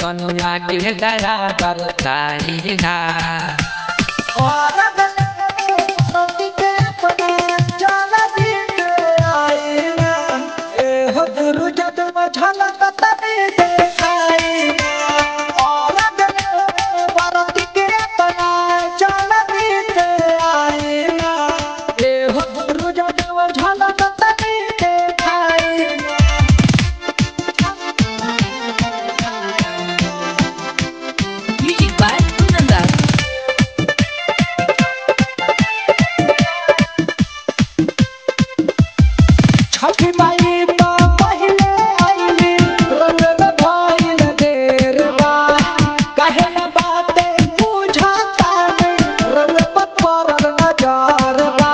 कनुआ के दया करताई ना और रति के अपने चल बीत आई ना ए हो गुरु जद झलक तभी देखाई ना और रति के अपने चल बीत आई ना ए हो गुरु जद झलक तभी देखाई ना Music by Nanda. छठी माई तो पहले आईली रंग में भइल देर बा काहे न बाते बुझाता रंग पर पड़ल नजर बा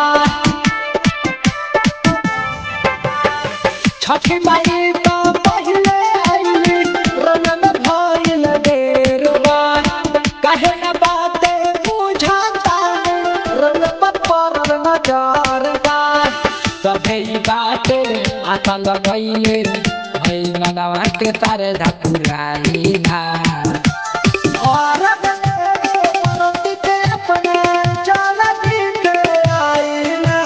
छठी माई तो पहले आईली रंग में भइल देर बा काहे न बाते बुझाता रंग पर पड़ल नजर बा सभे बाटे आशा लगैले भई मनवा के तारे धपुराई ना और रति के अपने चल बीत आई ना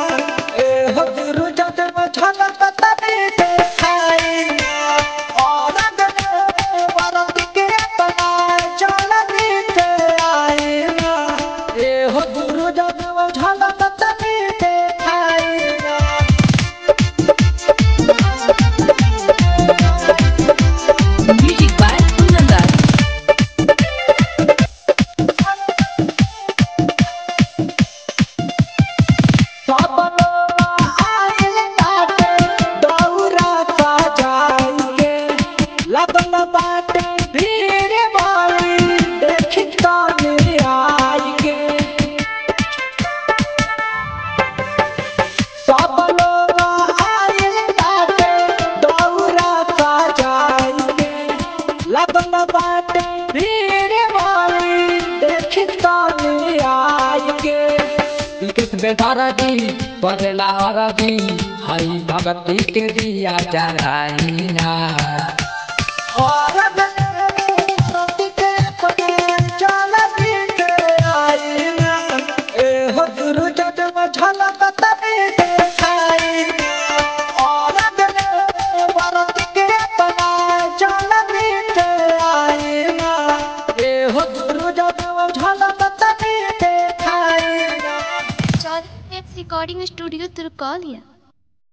ए हो गुरु जद झलक तभी देखाई ना और रति के अपने चल बीत आई ना ए हो गुरु जद झलक तभी देखाई ना Music by Nanda. सब लोग आइल बाटे दौरा सजाई के लगल बाटे भीड़ भारी देखी तनी आई के सब लोग आइल बाटे दौरा सजाई के लगल बाटे भीड़ भारी देखी तनी आई के किस बेधारती परेला रवि हई भगती के दिया जराई ना और रति के अपने चल बीत आई ना ए हो गुरु जद झलक तभी देखाई ना और रति के अपने चल बीत आई ना ए हो गुरु जद झलक तभी देखाई ना Recording studio Turkalia.